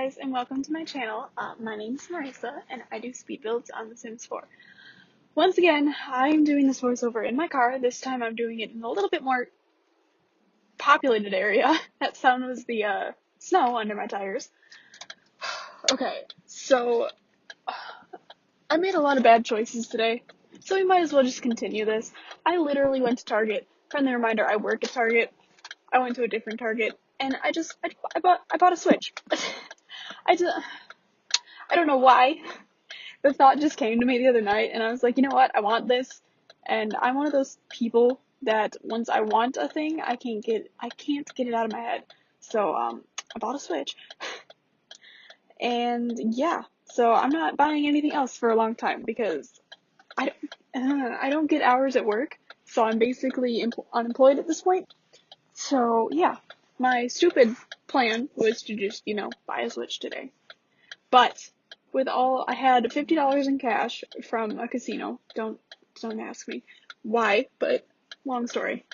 guys, and welcome to my channel. My name is Marissa, and I do speed builds on The Sims 4. Once again, I'm doing this voiceover in my car. This time I'm doing it in a little bit more populated area. That sound was the snow under my tires. Okay, so I made a lot of bad choices today, so we might as well just continue this. I literally went to Target. Friendly reminder, I work at Target. I went to a different Target, and I bought a Switch. I don't know why. The thought just came to me the other night, and I was like, you know what? I want this, and I'm one of those people that once I want a thing, I can't get it out of my head. So I bought a Switch, and yeah. So I'm not buying anything else for a long time because I don't get hours at work, so I'm basically unemployed at this point. So yeah, my stupid plan was to just buy a Switch today, but I had $50 in cash from a casino. Don't ask me why, but long story.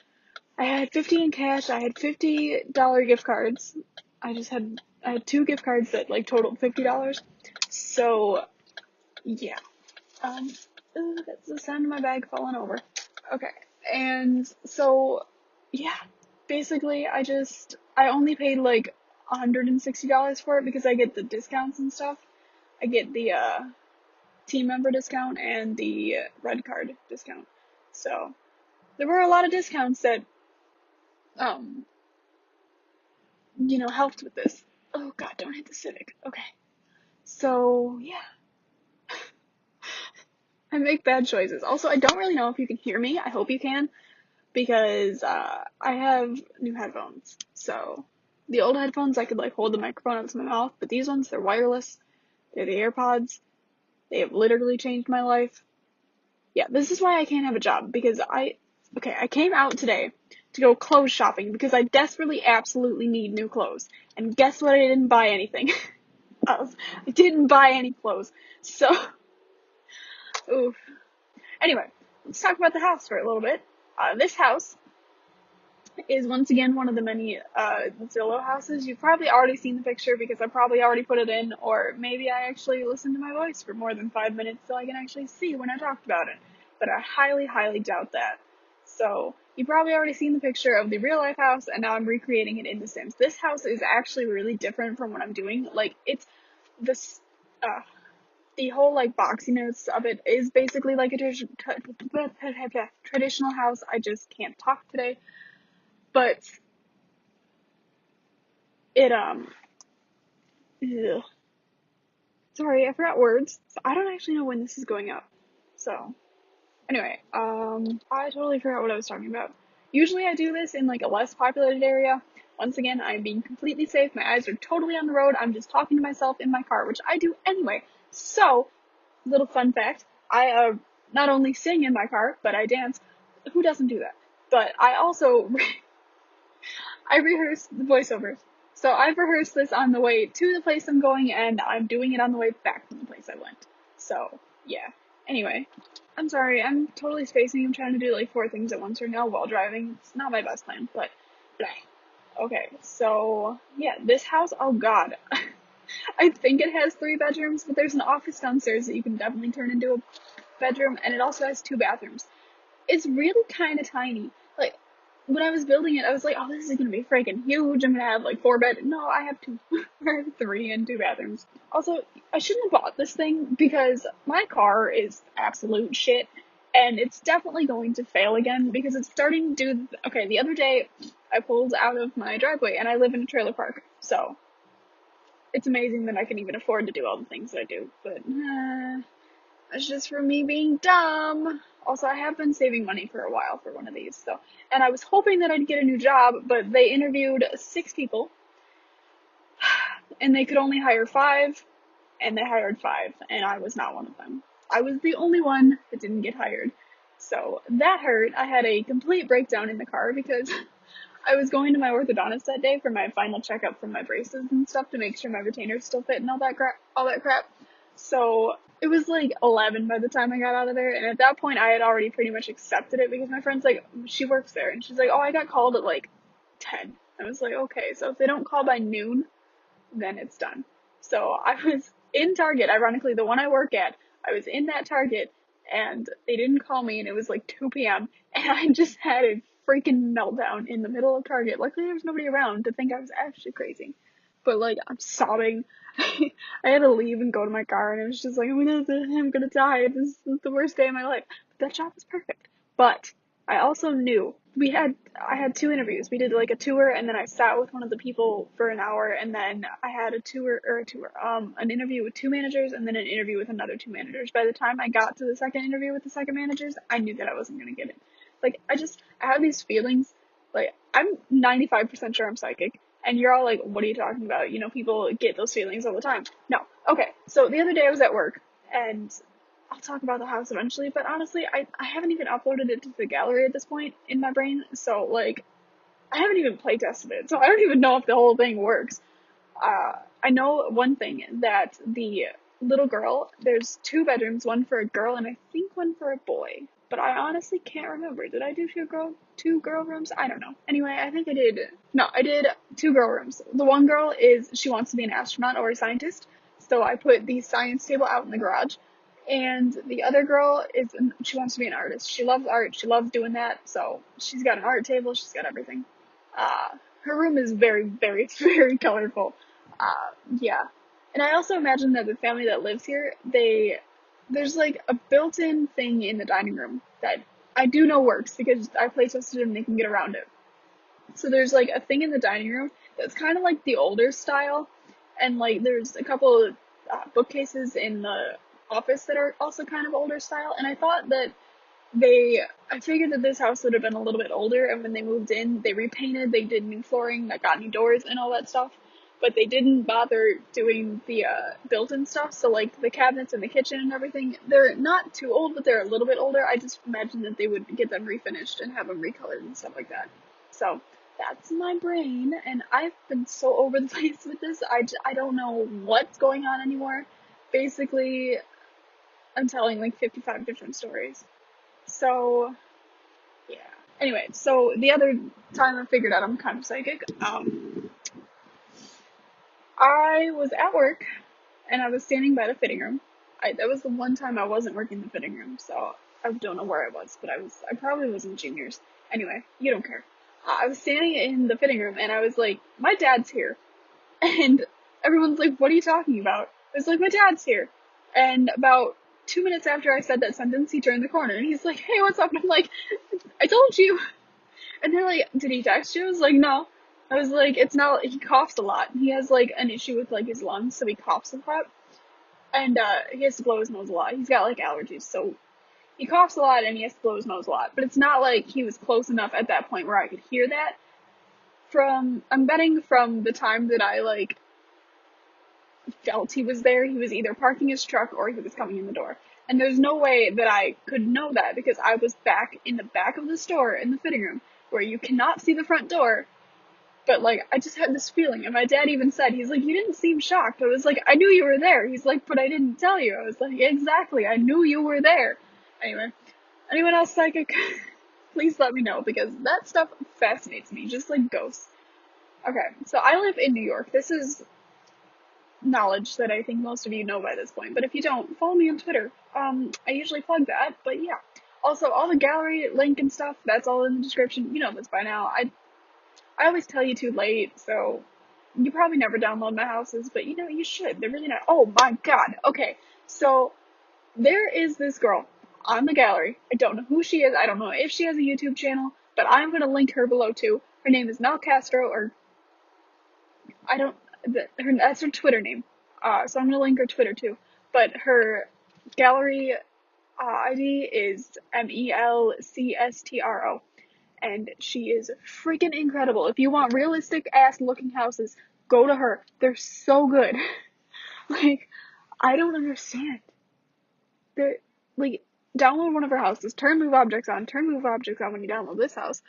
I had 50 in cash. I had $50 gift cards. I had two gift cards that totaled $50. So yeah. That's the sound of my bag falling over. Okay. And so yeah, basically I only paid $160 for it because I get the discounts and stuff. I get the team member discount and the red card discount. So there were a lot of discounts that helped with this. Oh god, don't hit the Civic. Okay. So yeah. I make bad choices. Also, I don't really know if you can hear me. I hope you can, because I have new headphones. So the old headphones I could hold the microphone up to my mouth, but these ones, they're wireless. They're the AirPods. They have literally changed my life. Yeah, this is why I can't have a job, because I came out today to go clothes shopping because I desperately, absolutely need new clothes. And guess what? I didn't buy anything. I didn't buy any clothes. So, oof. Anyway, let's talk about the house for a little bit. This house is once again one of the many Zillow houses. You've probably already seen the picture because I probably already put it in, or maybe I actually listened to my voice for more than 5 minutes so I can actually see when I talked about it. But I highly, highly doubt that. So, you've probably already seen the picture of the real life house, and now I'm recreating it in The Sims. This house is actually really different from what I'm doing. It's this, the whole boxiness of it is basically like a traditional house. I just can't talk today. But it ugh. Sorry, I forgot words. I don't actually know when this is going up. So anyway, I totally forgot what I was talking about. Usually I do this in a less populated area. Once again, I'm being completely safe. My eyes are totally on the road. I'm just talking to myself in my car, which I do anyway. So, little fun fact, I not only sing in my car, but I dance. Who doesn't do that? But I also I rehearse the voiceovers. So I've rehearsed this on the way to the place I'm going, and I'm doing it on the way back from the place I went. So, yeah. Anyway, I'm sorry, I'm totally spacing. I'm trying to do 4 things at once right now while driving. It's not my best plan, but blah. Okay, so, yeah, this house, oh god. I think it has 3 bedrooms, but there's an office downstairs that you can definitely turn into a bedroom, and it also has 2 bathrooms. It's really kind of tiny. When I was building it, I was like, oh, this is gonna be freaking huge. I'm gonna have 4 beds. No, I have 2. I have 3 and 2 bathrooms. Also, I shouldn't have bought this thing because my car is absolute shit, and it's definitely going to fail again because it's starting to do. Okay, the other day I pulled out of my driveway, and I live in a trailer park, so it's amazing that I can even afford to do all the things that I do. But that's just for me being dumb. Also, I have been saving money for a while for one of these, and I was hoping that I'd get a new job, but they interviewed 6 people, and they could only hire 5, and they hired 5, and I was not one of them. I was the only one that didn't get hired, so that hurt. I had a complete breakdown in the car because I was going to my orthodontist that day for my final checkup for my braces and stuff to make sure my retainers still fit and all that crap. So it was 11 by the time I got out of there, and at that point I had already pretty much accepted it because my friend's she works there, and she's like, oh, I got called at 10. I was like, okay, so if they don't call by noon, then it's done. So I was in Target, ironically, the one I work at. I was in that Target and they didn't call me and it was like 2 p.m. and I just had a freaking meltdown in the middle of Target. Luckily there was nobody around to think I was actually crazy. But like I'm sobbing. I had to leave and go to my car and I was just like, I'm gonna die. This is the worst day of my life. But that job was perfect. But I also knew I had 2 interviews. We did like a tour and then I sat with one of the people for an hour and then I had an interview with 2 managers and then an interview with another 2 managers. By the time I got to the second interview with the second managers, I knew that I wasn't gonna get it. Like I have these feelings, like I'm 95% sure I'm psychic. And you're all like, what are you talking about? You know, people get those feelings all the time. No. Okay. So the other day I was at work and I'll talk about the house eventually, but honestly, I haven't even uploaded it to the gallery at this point in my brain, so, like, I haven't even play tested it, so I don't even know if the whole thing works. I know one thing, that the little girl, there's 2 bedrooms, one for a girl and I think one for a boy, but I honestly can't remember. Did I do 2 girl rooms? I don't know. Anyway, I think I did. No, I did 2 girl rooms. The one girl she wants to be an astronaut or a scientist, so I put the science table out in the garage. And the other girl she wants to be an artist. She loves art. She loves doing that. So she's got an art table. She's got everything. Her room is very, very, very colorful. Yeah. And I also imagine that the family that lives here, there's like a built-in thing in the dining room that I do know works because I play tested and they can get around it. So there's like a thing in the dining room that's kind of like the older style, and like there's a couple of bookcases in the office that are also kind of older style. And I thought that I figured that this house would have been a little bit older, and when they moved in, they repainted, they did new flooring, that got new doors and all that stuff. But they didn't bother doing the built-in stuff, so like the cabinets in the kitchen and everything, they're not too old, but they're a little bit older. I just imagined that they would get them refinished and have them recolored and stuff like that. So that's my brain, and I've been so over the place with this. I don't know what's going on anymore. Basically, I'm telling like 55 different stories. So, yeah. Anyway, so the other time I figured out I'm kind of psychic, I was at work and I was standing by the fitting room. That was the one time I wasn't working the fitting room, so I don't know where I was, but I probably was in juniors. Anyway, you don't care. I was standing in the fitting room and I was like, my dad's here. And everyone's like, what are you talking about? I was like, my dad's here. And about 2 minutes after I said that sentence, he turned the corner and he's like, hey, what's up? And I'm like, I told you. And they're like, did he text you? I was like, no. I was like, it's not, he coughs a lot. He has like an issue with like his lungs, so he coughs a lot. And he has to blow his nose a lot. He's got like allergies, so he coughs a lot and he has to blow his nose a lot. But it's not like he was close enough at that point where I could hear that. I'm betting from the time that I like felt he was there, he was either parking his truck or he was coming in the door. And there's no way that I could know that because I was back in the back of the store in the fitting room where you cannot see the front door. But like, I just had this feeling, and my dad even said, he's like, you didn't seem shocked. I was like, I knew you were there. He's like, but I didn't tell you. I was like, exactly, I knew you were there. Anyway, anyone else psychic? Please let me know, because that stuff fascinates me, just like ghosts. Okay, so I live in New York. This is knowledge that I think most of you know by this point, but if you don't, follow me on Twitter. I usually plug that, but yeah. Also, all the gallery link and stuff, that's all in the description. You know this by now. I always tell you too late, so you probably never download my houses, but you know, you should. They're really not. Oh my god. Okay, so there is this girl on the gallery. I don't know who she is. I don't know if she has a YouTube channel, but I'm going to link her below too. Her name is Mel Castro, or I don't, that's her Twitter name. So I'm going to link her Twitter too. But her gallery ID is MELCSTRO. And she is freaking incredible. If you want realistic ass looking houses, go to her. They're so good. Like, I don't understand. They're, like, download one of her houses, turn move objects on when you download this house.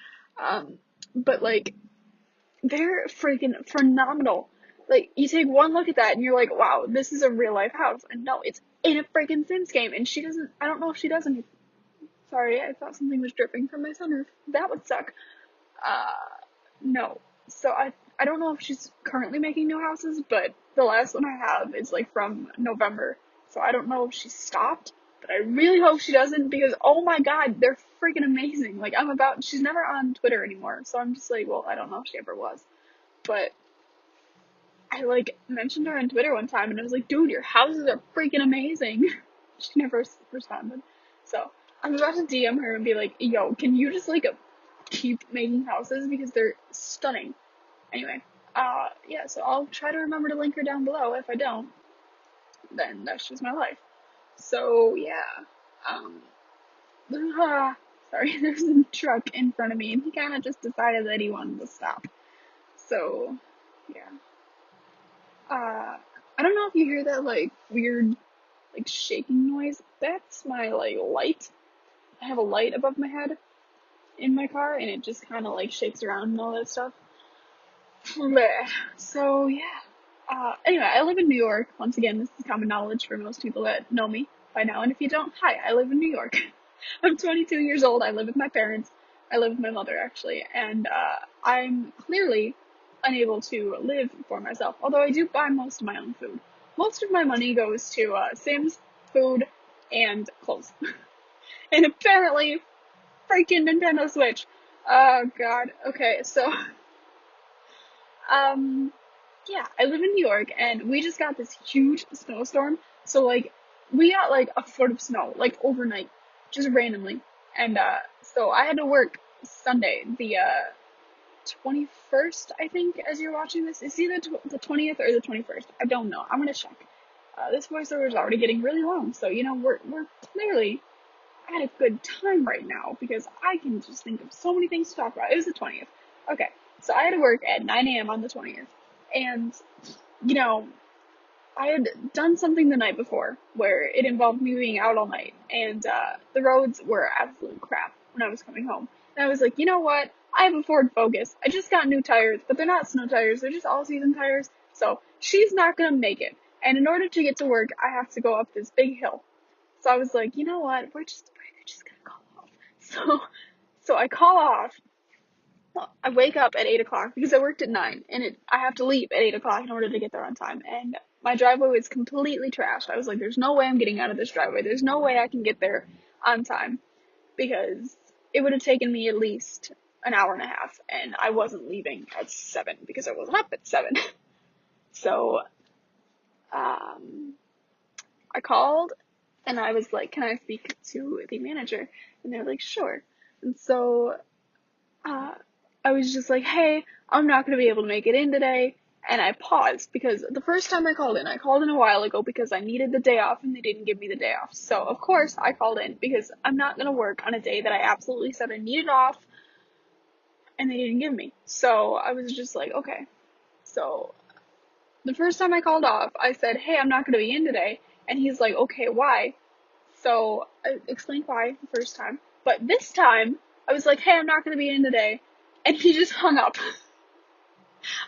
But like, they're freaking phenomenal. Like, you take one look at that and you're like, wow, this is a real life house. And no, it's in a freaking Sims game. And I don't know if she does anything. Sorry, I thought something was dripping from my sunroof. That would suck. No. So I don't know if she's currently making new houses, but the last one I have is like from November. So I don't know if she stopped, but I really hope she doesn't because oh my god, they're freaking amazing. Like she's never on Twitter anymore. So I'm just like, well, I don't know if she ever was. But I like mentioned her on Twitter one time and I was like, dude, your houses are freaking amazing. She never responded. So I'm about to DM her and be like, yo, can you just like keep making houses because they're stunning. Anyway, yeah, so I'll try to remember to link her down below. If I don't, then that's just my life. So, yeah, um, sorry, there's a truck in front of me, and he kind of just decided that he wanted to stop. So, yeah, I don't know if you hear that, like, weird, like, shaking noise. That's my, like, light. I have a light above my head in my car, and it just kind of, like, shakes around and all that stuff. Bleh. So yeah. Anyway, I live in New York. Once again, this is common knowledge for most people that know me by now. And if you don't, hi, I live in New York. I'm 22 years old. I live with my parents. I live with my mother actually, and I'm clearly unable to live for myself. Although I do buy most of my own food. Most of my money goes to Sims, food, and clothes. And apparently, freaking Nintendo Switch. Oh God. Okay, so. Um, yeah, I live in New York and we just got this huge snowstorm. So like we got like a foot of snow, like overnight, just randomly. And so I had to work Sunday, the 21st, I think, as you're watching this. It's either the 20th or the 21st. I don't know. I'm gonna check. This voiceover is already getting really long, so you know we're clearly at a good time right now because I can just think of so many things to talk about. It was the 20th. Okay, so I had to work at 9 a.m. on the 20th. And, you know, I had done something the night before where it involved me being out all night. And the roads were absolute crap when I was coming home. And I was like, you know what? I have a Ford Focus. I just got new tires, but they're not snow tires. They're just all-season tires. So she's not going to make it. And in order to get to work, I have to go up this big hill. So I was like, you know what? We're just gonna call off. So I call off. I wake up at 8 o'clock because I worked at 9 and I have to leave at 8 o'clock in order to get there on time. And my driveway was completely trashed. I was like, there's no way I'm getting out of this driveway. There's no way I can get there on time because it would have taken me at least an hour and a half and I wasn't leaving at 7 because I wasn't up at 7. So, I called and I was like, can I speak to the manager? And they're like, sure. And so, uh, I was just like, hey, I'm not going to be able to make it in today. And I paused because the first time I called in a while ago because I needed the day off and they didn't give me the day off. So, of course, I called in because I'm not going to work on a day that I absolutely said I needed off and they didn't give me. So, I was just like, okay. So, the first time I called off, I said, hey, I'm not going to be in today. And he's like, okay, why? So, I explained why the first time. But this time, I was like, hey, I'm not going to be in today. And he just hung up.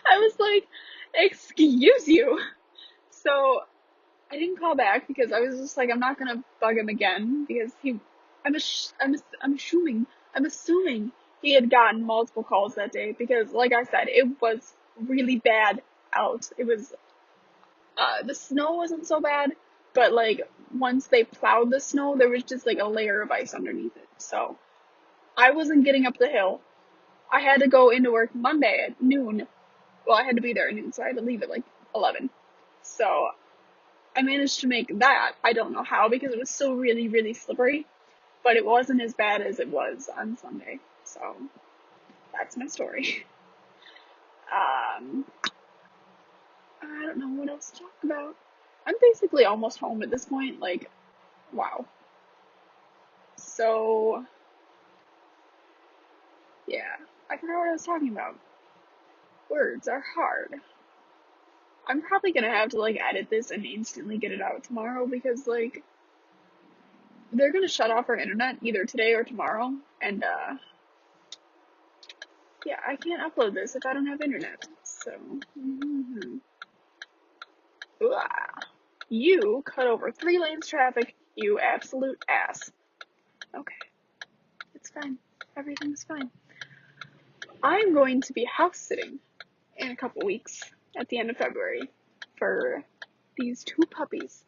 I was like, excuse you. So I didn't call back because I was just like, I'm not gonna bug him again because I'm assuming he had gotten multiple calls that day because, like I said, it was really bad out. It was, the snow wasn't so bad, but like once they plowed the snow, there was just like a layer of ice underneath it. So I wasn't getting up the hill. I had to go into work Monday at noon. Well, I had to be there at noon, so I had to leave at like 11. So I managed to make that. I don't know how because it was still really, really slippery, but it wasn't as bad as it was on Sunday. So that's my story. Um, I don't know what else to talk about. I'm basically almost home at this point. Like, wow. So, yeah. I forgot what I was talking about. Words are hard. I'm probably gonna have to like edit this and instantly get it out tomorrow because like they're gonna shut off our internet either today or tomorrow, and yeah, I can't upload this if I don't have internet. So, you cut over 3 lanes traffic, you absolute ass. Okay, it's fine. Everything's fine. I'm going to be house sitting in a couple weeks at the end of February. for these two puppies.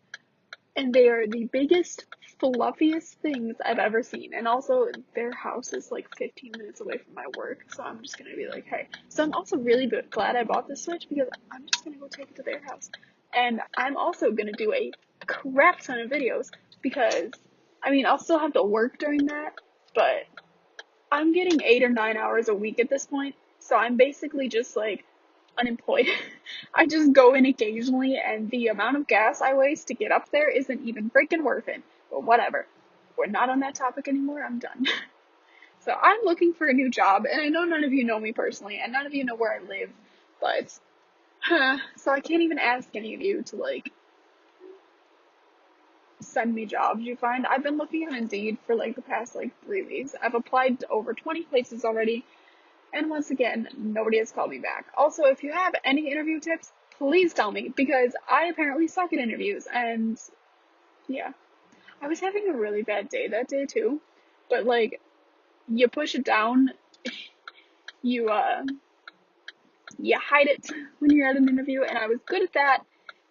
And they are the biggest, fluffiest things I've ever seen. And also, their house is like 15 minutes away from my work, so I'm just gonna be like, hey. So I'm also really glad I bought this Switch because I'm just gonna go take it to their house. And I'm also gonna do a crap ton of videos because, I mean, I'll still have to work during that, but I'm getting 8 or 9 hours a week at this point, so I'm basically just like unemployed. I just go in occasionally, and the amount of gas I waste to get up there isn't even freaking worth it. But whatever. We're not on that topic anymore. I'm done. So I'm looking for a new job, and I know none of you know me personally, and none of you know where I live, but, so I can't even ask any of you to, like, send me jobs you find. I've been looking on Indeed for, like, the past, like, 3 weeks. I've applied to over 20 places already, and once again, nobody has called me back. Also, if you have any interview tips, please tell me, because I apparently suck at interviews, and yeah. I was having a really bad day that day too, but like, you push it down, you, you hide it when you're at an interview, and I was good at that.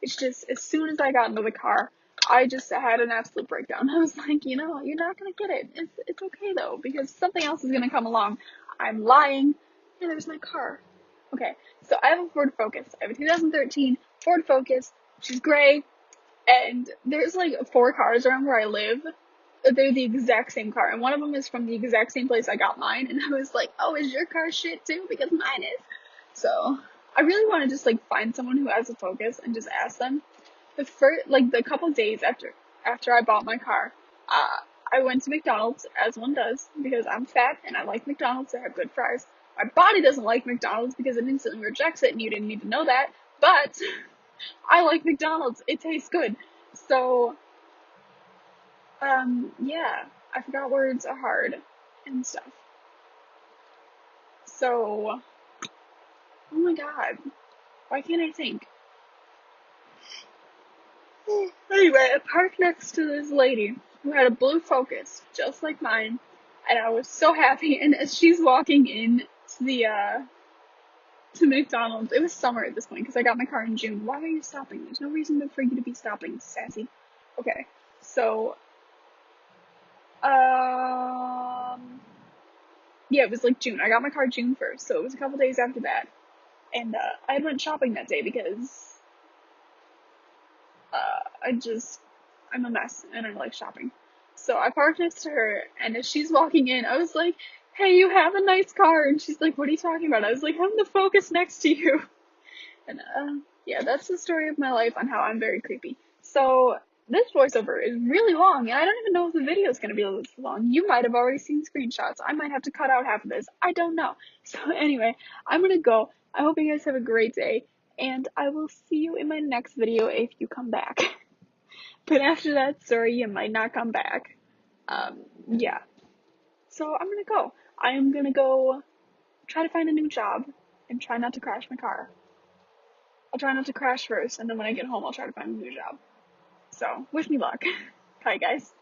It's just, as soon as I got into the car, I just had an absolute breakdown. I was like, you know, you're not gonna get it. It's okay though, because something else is gonna come along. I'm lying. Hey, there's my car. Okay, so I have a Ford Focus. I have a 2013 Ford Focus, which is gray, and there's like 4 cars around where I live. They're the exact same car, and one of them is from the exact same place I got mine, and I was like, oh, is your car shit too? Because mine is. So, I really want to just like find someone who has a Focus and just ask them. The couple days after I bought my car, I went to McDonald's, as one does, because I'm fat and I like McDonald's. They have good fries. My body doesn't like McDonald's because it instantly rejects it, and you didn't need to know that, but I like McDonald's. It tastes good. So, yeah, I forgot words are hard and stuff. So, oh my god, why can't I think? Anyway, I parked next to this lady who had a blue Focus, just like mine, and I was so happy, and as she's walking in to the, to McDonald's, it was summer at this point, because I got my car in June. Why are you stopping? There's no reason for you to be stopping, sassy. Okay, so, yeah, it was like June. I got my car June 1st, so it was a couple days after that. And, I went shopping that day because, I'm a mess and I like shopping. So I parked next to her, and as she's walking in, I was like, hey, you have a nice car. And she's like, what are you talking about? I was like, I'm the Focus next to you. And, yeah, that's the story of my life on how I'm very creepy. So, this voiceover is really long, and I don't even know if the video is going to be this long. You might have already seen screenshots. I might have to cut out half of this. I don't know. So, anyway, I'm going to go. I hope you guys have a great day, and I will see you in my next video if you come back. But after that, sorry, you might not come back. Yeah. So, I'm going to go. I am going to go try to find a new job and try not to crash my car. I'll try not to crash first, and then when I get home, I'll try to find a new job. So, wish me luck. Bye, guys.